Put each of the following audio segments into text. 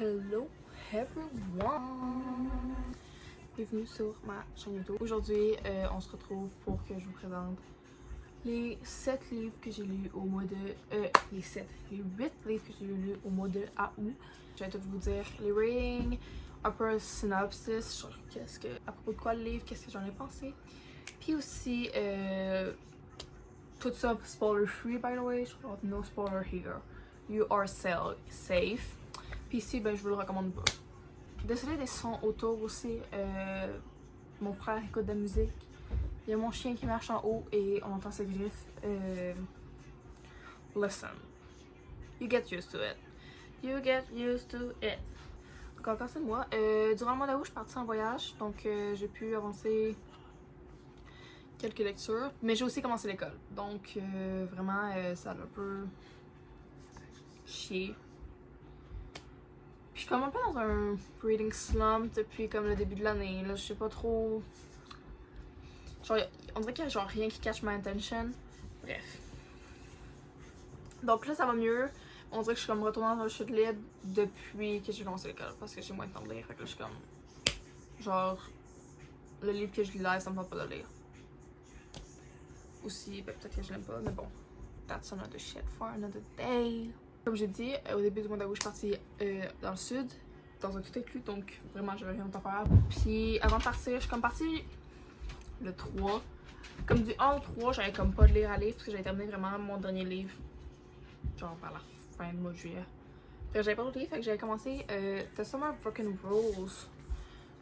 Hello everyone! Bienvenue sur ma chaîne YouTube. Aujourd'hui, on se retrouve pour que je vous présente les 7 livres que j'ai lus au mois de... les 8 livres que j'ai lus au mois de août. Je vais tout vous dire les ratings, un peu un synopsis sur à propos de quoi le livre, qu'est-ce que j'en ai pensé. Puis aussi, tout ça spoiler free by the way, no spoiler here. You are safe. Puis ici, ben, je vous le recommande pas. Désolé des sons autour aussi. Mon frère écoute de la musique. Il y a mon chien qui marche en haut et on entend ses griffes. Listen. You get used to it. You get used to it. Donc encore c'est moi. Durant le mois d'août, je suis partie en voyage. Donc j'ai pu avancer quelques lectures. Mais j'ai aussi commencé l'école. Donc vraiment, ça a un peu chier. Je suis comme un peu dans un reading slump depuis comme le début de l'année. Là, je sais pas trop. Genre, on dirait qu'il y a genre rien qui catch my attention. Bref. Donc là, ça va mieux. On dirait que je suis comme retournée dans un chute libre depuis que j'ai commencé l'école. Parce que j'ai moins de temps de lire. Fait que là, je suis comme. Genre, le livre que je lis là, ça me tente pas de lire. Aussi, ben, peut-être que je l'aime pas, mais bon. That's another shit for another day. Comme j'ai dit, au début du mois d'août, je suis partie dans le sud, dans un tout inclus, donc vraiment j'avais rien à faire. Puis avant de partir, je suis comme partie le 3. Comme du 1 au 3, j'avais comme pas de lire à lire parce que j'avais terminé vraiment mon dernier livre, genre vers la fin du mois de juillet. Après j'avais pas d'autres livres, fait que j'avais commencé The Summer of Broken Rose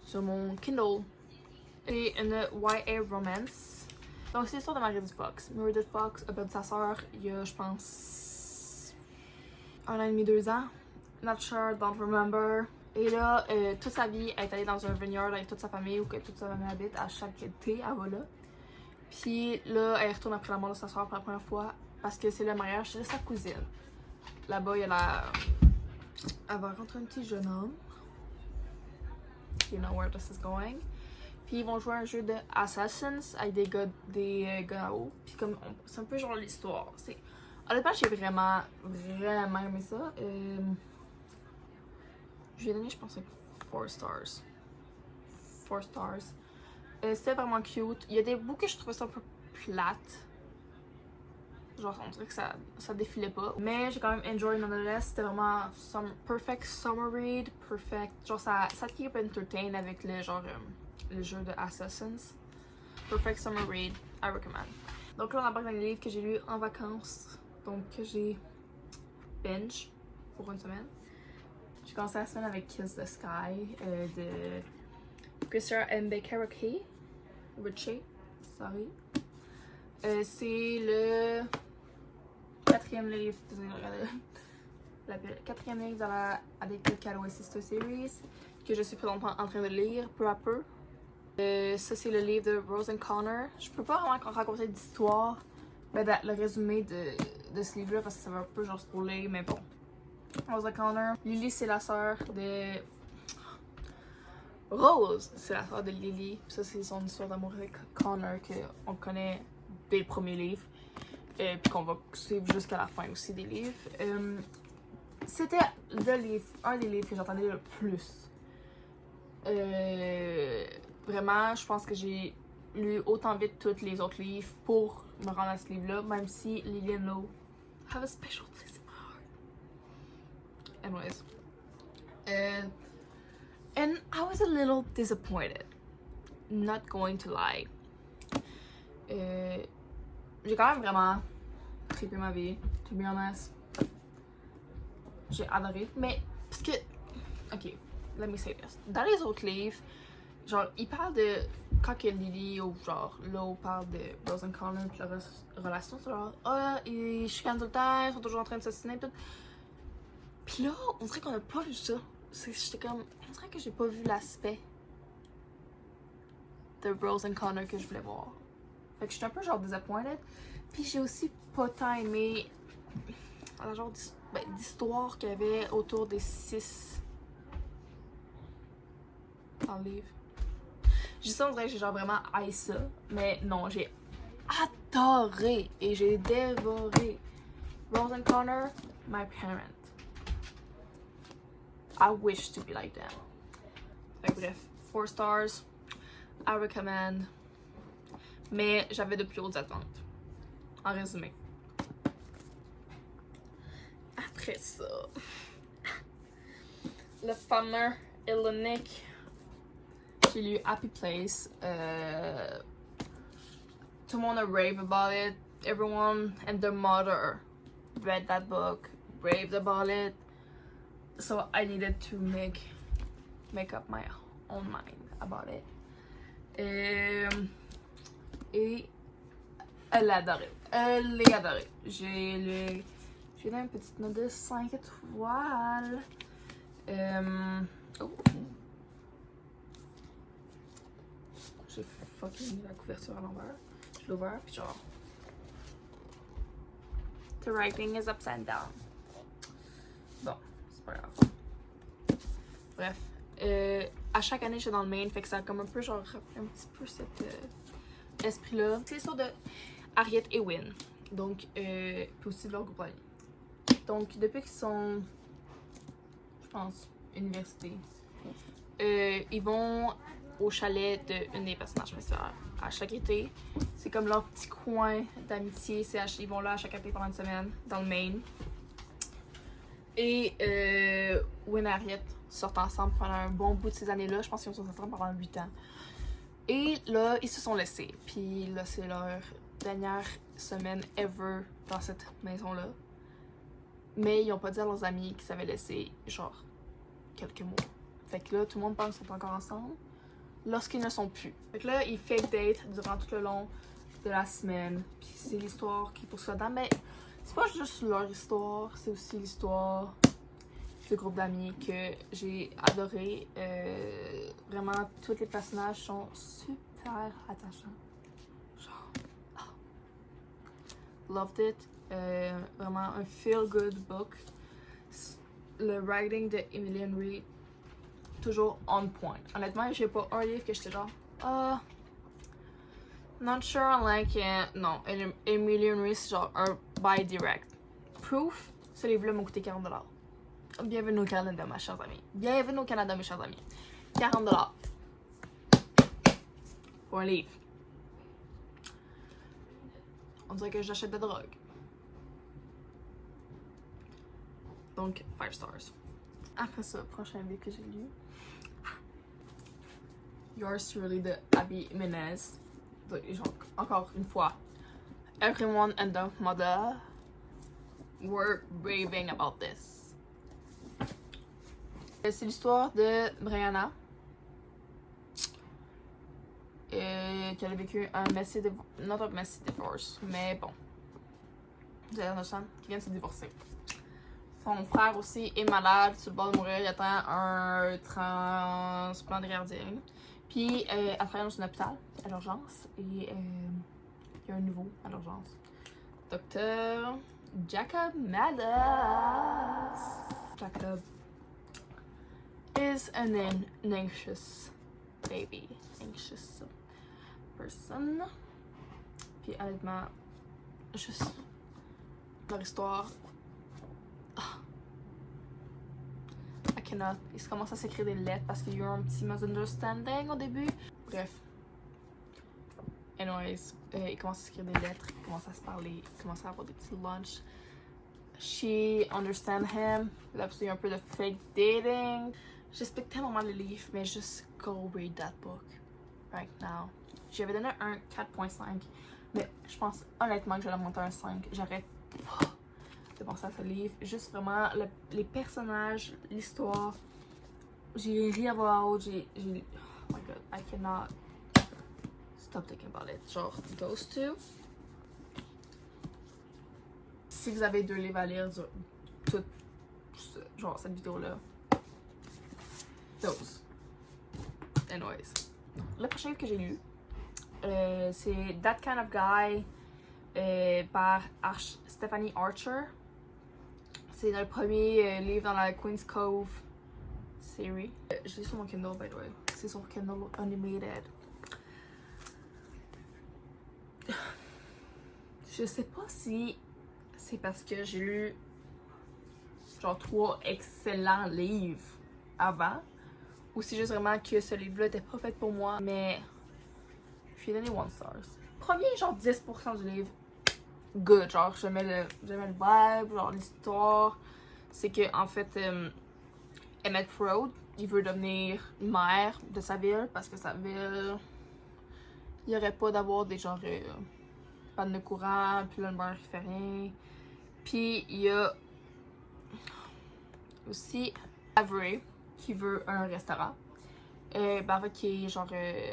sur mon Kindle. C'est une YA romance. Donc c'est l'histoire de Meredith Fox. Meredith Fox a perdu sa soeur il y a, je pense, 1 an et demi, 2 ans. Not sure, don't remember. Et là, toute sa vie, elle est allée dans un vineyard avec toute sa famille, où que toute sa famille habite. À chaque été, elle va là. Puis là, elle retourne après la mort de sa soeur pour la première fois, parce que c'est le mariage de sa cousine. Là-bas, il y a elle va rencontrer un petit jeune homme. You know where this is going. Puis ils vont jouer un jeu de Assassins avec des gars à eau. Puis comme, c'est un peu genre l'histoire. Honnêtement, j'ai vraiment aimé ça. Je lui ai donné, je pense, 4 stars. 4 stars. C'était vraiment cute. Il y a des bouts que je trouvais ça un peu plate. Genre, on dirait que ça défilait pas. Mais j'ai quand même enjoy nonetheless. C'était vraiment perfect summer read. Perfect. Genre, ça te keep entertained avec le genre, le jeu de Assassins. Perfect summer read. I recommend. Donc là, on embarque dans les livres que j'ai lus en vacances. Donc j'ai binge pour une semaine. J'ai commencé la semaine avec Kiss the Sky de Christopher M. Cherokee. Ritchie, sorry. C'est le 4e livre, le 4e livre dans la Addicted Calloway Sister Series que je suis présentement en train de lire peu à peu. Ça c'est le livre de Rose and Connor. Je peux pas vraiment raconter d'histoire. Ben, le résumé de ce livre-là, parce que ça va un peu genre spoiler, mais bon. Rose Connor. Lily, c'est la sœur de... Rose, c'est la sœur de Lily. Ça, c'est son histoire d'amour avec Connor, qu'on connaît dès le premier livre. Puis qu'on va suivre jusqu'à la fin aussi des livres. C'était un des livres que j'entendais le plus. Vraiment, je pense que j'ai lu autant vite tous les autres livres pour me rendre à ce livre-là, même si Lily and Lo have a special place in my heart. Anyways. And I was a little disappointed. Not going to lie. J'ai quand même vraiment trippé ma vie, to be honest. J'ai adoré, mais parce que... Ok, let me say this. Dans les autres livres, genre, ils parlent de... Quand que Lily ou genre Lo parle de Rose and Connor et leur relation, c'est genre ils chicanent tout le temps, ils sont toujours en train de s'assiner tout. Puis là, on dirait qu'on a pas vu ça. J'étais comme, on dirait que j'ai pas vu l'aspect de Rose and Connor que je voulais voir. Fait que j'étais un peu genre disappointed. Puis j'ai aussi pas tant aimé la genre d'histoire qu'il y avait autour des 6 dans le livre. J'ai ça, on dirait que j'ai genre vraiment haï ça. Mais non, j'ai adoré et j'ai dévoré Rose and Connor, my parent. I wish to be like them. Fait que bref, 4 stars, I recommend. Mais j'avais de plus hautes attentes. En résumé. Après ça, le fameux Hellenic, j'ai lu Happy Place. Tout le monde a rave about it. Everyone and their mother read that book, raved about it. So I needed to make up my own mind about it. Et elle l'a adoré. Elle l'a adoré. J'ai donné une petite note de 5 étoiles. Oh. J'ai fucking mis la couverture à l'envers. Je l'ai ouvert, puis genre. The writing is upside down. Bon, c'est pas grave. Bref. À chaque année, je suis dans le Maine, fait que ça a comme un peu genre rappelé un petit peu cet esprit-là. C'est l'histoire de Harriet et Win. Donc, puis aussi de leur groupe d'amis. Donc, depuis qu'ils sont, je pense, université, ils vont au chalet d'une des personnages principales à chaque été. C'est comme leur petit coin d'amitié. Ils vont là à chaque été pendant une semaine, dans le Maine. Et Win et Harriet sortent ensemble pendant un bon bout de ces années-là. Je pense qu'ils sont ensemble pendant 8 ans. Et là, ils se sont laissés. Puis là, c'est leur dernière semaine ever dans cette maison-là. Mais ils n'ont pas dit à leurs amis qu'ils s'avaient laissé, genre, quelques mois. Fait que là, tout le monde pense qu'ils sont encore ensemble lorsqu'ils ne sont plus. Fait que là, ils fake date durant tout le long de la semaine. Puis c'est l'histoire qui poursuit là-dedans. Mais c'est pas juste leur histoire, c'est aussi l'histoire du groupe d'amis que j'ai adoré. Vraiment, tous les personnages sont super attachants. Genre, loved it. Vraiment un feel-good book. Le writing de Emily Henry, toujours on point. Honnêtement, j'ai pas un livre que j'étais genre, not sure I like it. Non, Emily Henry, c'est genre un buy direct. Proof, ce livre-là m'a coûté 40$. Bienvenue au Canada, mes chers amis. Bienvenue au Canada, mes chers amis. 40$ pour un livre. On dirait que j'achète de la drogue. Donc, 5 stars. Après ça, prochain livre que j'ai lu. Yours Truly de Abby Jimenez. Genre, encore une fois, everyone and their mother were raving about this. C'est l'histoire de Brianna qui a vécu un messy divorce, mais bon, vous avez qui vient de se divorcer. Son frère aussi est malade, sur le bord de mourir, il attend un transplant de cardiaque. Puis elle travaille dans un hôpital à l'urgence et il y a un nouveau à l'urgence. Docteur Jacob Maddox. Jacob is an anxious baby, anxious person. Puis honnêtement, juste leur histoire. I cannot. Ils commencent à s'écrire des lettres parce qu'il y a eu un petit misunderstanding au début. Bref. Anyways, ils commencent à s'écrire des lettres, ils commencent à se parler, ils commencent à avoir des petits lunchs. She understand him. Là, il y a un peu de fake dating. J'explique tellement mal le livre, mais juste go read that book right now. J'avais donné un 4.5, mais je pense honnêtement que je vais la monter à un 5. J'arrête pas de penser à ce livre. Juste vraiment les personnages, l'histoire. J'ai ri à voix haute. Oh my god, I cannot stop thinking about it. Genre, those two. Si vous avez 2 livres à lire, tout, genre cette vidéo-là. Those. Anyways. Le prochain livre que j'ai lu, c'est That Kind of Guy par Stephanie Archer. C'est le premier livre dans la Queen's Cove série. Je l'ai sur mon Kindle, by the way. C'est sur Kindle Unlimited. Je sais pas si c'est parce que j'ai lu genre 3 excellents livres avant, ou c'est juste vraiment que ce livre-là était pas fait pour moi, mais je lui ai donné 1 star. Premier, genre 10% du livre, good, genre j'aimais le vibe, genre l'histoire, c'est que en fait, Emmett Froud, il veut devenir maire de sa ville parce que sa ville, il n'y aurait pas d'avoir des genres panne de courant, puis là le maire il fait rien. Puis il y a aussi Avery qui veut un restaurant. Ben en fait qui est genre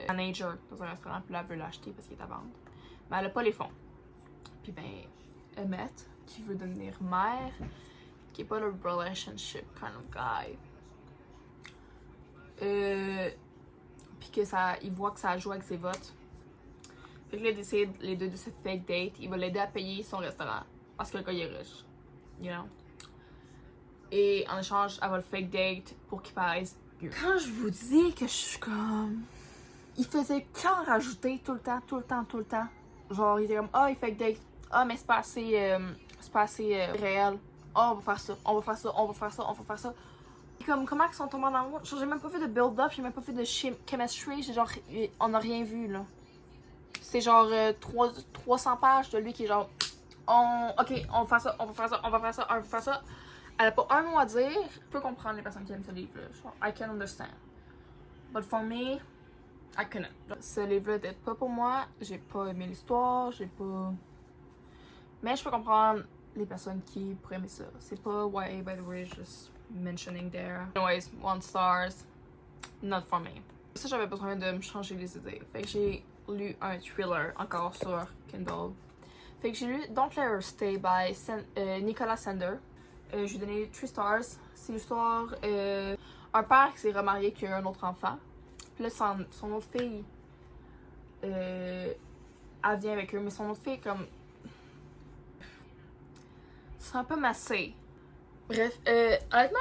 manager dans un restaurant, puis là elle veut l'acheter parce qu'il est à vendre. Mais elle a pas les fonds. Puis ben Emmett qui veut devenir maire, qui est pas le relationship kind of guy. Puis que ça, il voit que ça joue avec ses votes. Fait que là, ils décident les deux de se fake date. Il va l'aider à payer son restaurant parce que le gars il est riche, you know. Et en échange, elle va le fake date pour qu'il paraisse mieux. Quand je vous dis que je suis comme, il faisait qu'en rajouter tout le temps. Genre, il était comme, il fake date. Mais c'est pas assez réel. On va faire ça. Comme, comment ils sont tombés en amour? Genre, j'ai même pas fait de build-up, j'ai même pas fait de chemistry, j'ai genre, on a rien vu, là. C'est genre 300 pages de lui qui est genre, ok, on va faire ça. Elle a pas un mot à dire, je peux comprendre les personnes qui aiment ce livre-là. I can understand. But for me, I couldn't. Ce livre-là était pas pour moi, j'ai pas aimé l'histoire, mais je peux comprendre les personnes qui pourraient aimer ça. C'est pas YA, by the way, just mentioning there. Anyways, 1 star, not for me. Ça, j'avais besoin de me changer les idées. Fait que j'ai lu un thriller encore sur Kindle. Fait que j'ai lu Don't Let Her Stay by Nicolas Sandler. Je lui ai donné 3 stars. C'est l'histoire un père qui s'est remarié qui a un autre enfant. Puis là, son autre fille, elle vient avec eux, mais son autre fille, comme, c'est un peu massé. Bref, honnêtement,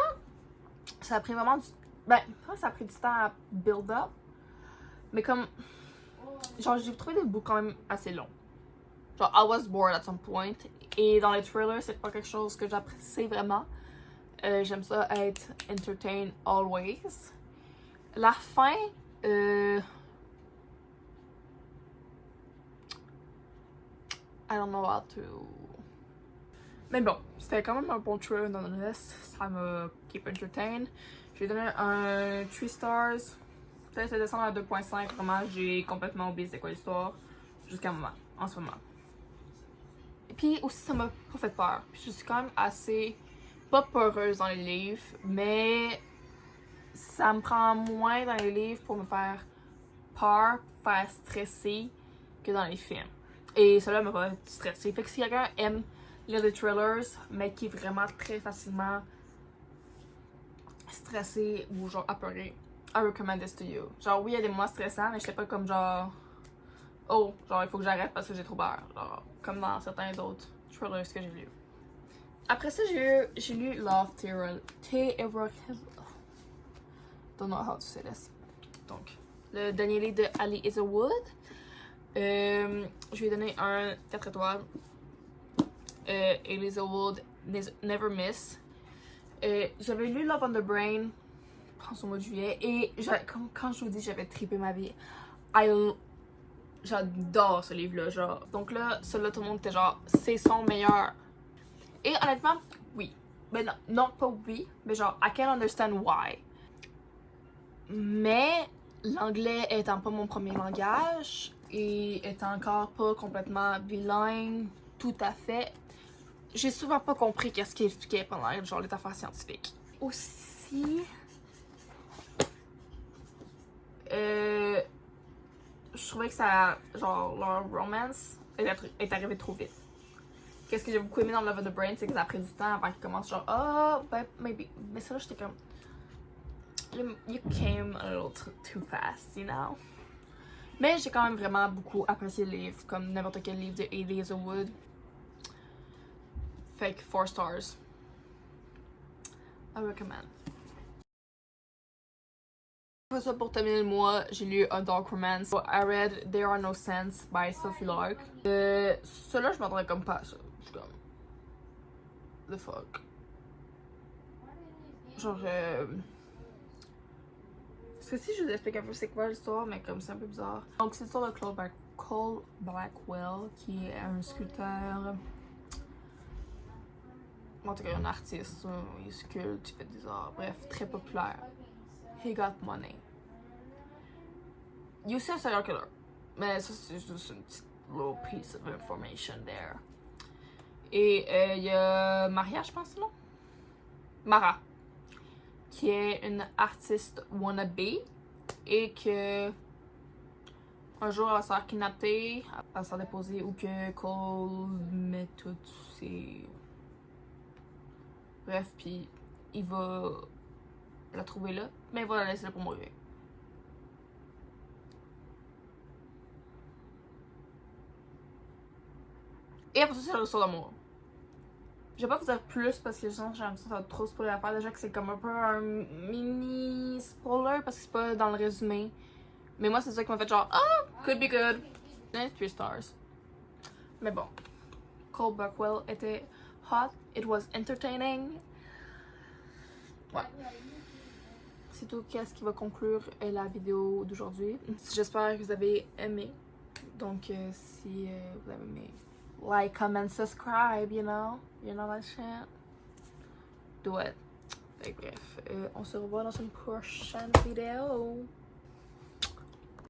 ça a pris vraiment du... Ben, ça a pris du temps à build up. Mais comme, genre, j'ai trouvé des bouts quand même assez longs. Genre, I was bored at some point. Et dans les thrillers, c'est pas quelque chose que j'apprécie vraiment. J'aime ça être entertained always. La fin, I don't know how to... Mais bon, c'était quand même un bon thriller nonetheless. Ça m'a keep entertained. J'ai donné un 3 stars. Peut-être ça descend à 2.5. Vraiment, j'ai complètement oublié c'est quoi l'histoire. Jusqu'à en ce moment. Puis aussi, ça m'a pas fait peur. Puis je suis quand même assez pas peureuse dans les livres, mais ça me prend moins dans les livres pour me faire peur, faire stresser que dans les films. Et cela m'a pas stressé. Fait que si quelqu'un aime lire des thrillers, mais qui est vraiment très facilement stressé ou genre apeuré, I recommend this to you. Genre oui, il y a des moments stressants, mais je sais pas comme genre genre il faut que j'arrête parce que j'ai trop peur. Genre comme dans certains autres thrillers que j'ai lus. Après ça, j'ai lu Love Theorem. Don't know how to say this. Donc, le dernier livre de Ali Islewood. Je lui ai donné un 4 étoiles. Ali Islewood Never Miss. J'avais lu Love on the Brain au mois de juillet et quand je vous dis j'avais trippé ma vie. J'adore ce livre-là, genre. Donc là, celui-là, tout le monde était genre, c'est son meilleur. Et honnêtement, oui. Mais non, pas oui, mais genre, I can understand why. Mais l'anglais étant pas mon premier langage et étant encore pas complètement bilingue, tout à fait, j'ai souvent pas compris qu'est-ce qu'il expliquait pendant genre les affaires scientifiques. Aussi, je trouvais que ça, genre, leur romance est arrivé trop vite. Qu'est-ce que j'ai beaucoup aimé dans Love of the Brain, c'est que ça a pris du temps avant qu'il commence, genre, ben, maybe. Mais ça là, j'étais comme, you came a little too fast, you know? Mais j'ai quand même vraiment beaucoup apprécié le livre, comme n'importe quel livre de Ali Islewood. Fait que 4 stars. I recommend. Ça, pour terminer le mois, j'ai lu un dark romance. So, I read There Are No Sense by Sophie Lark. Celui-là, je m'attendais comme pas à ça. Je suis comme, the fuck. Genre, Parce que si je vous explique un peu c'est quoi l'histoire, mais comme c'est un peu bizarre. Donc c'est l'histoire de Cole Blackwell, qui est un sculpteur. En tout cas, un artiste. Il sculpte, il fait des arts. Bref, très populaire. He got money. Il est aussi un serial killer. Mais ça, c'est juste une petite little piece of information there. Et il y a Maria, je pense, non? Mara, qui est une artiste wannabe et que un jour elle va se faire kidnapper, elle va se faire déposer ou que Cole met toutes ses. Bref, puis il va la trouver là, mais il va la laisser là pour mourir. Et après ça, c'est l'histoire d'amour. Je vais pas vous dire plus parce que sinon j'ai l'impression que ça va trop spoiler l'affaire. Déjà que c'est comme un peu un mini spoiler parce que c'est pas dans le résumé. Mais moi, c'est ça qui m'a fait genre, oh, could be good. 3 stars. Mais bon, Cole Blackwell était hot, it was entertaining. Ouais. C'est tout qu'est-ce qui va conclure la vidéo d'aujourd'hui. J'espère que vous avez aimé. Donc, si vous avez aimé, like, comment, subscribe, you know that shit. Do it. Fait que bref, on se revoit dans une prochaine vidéo.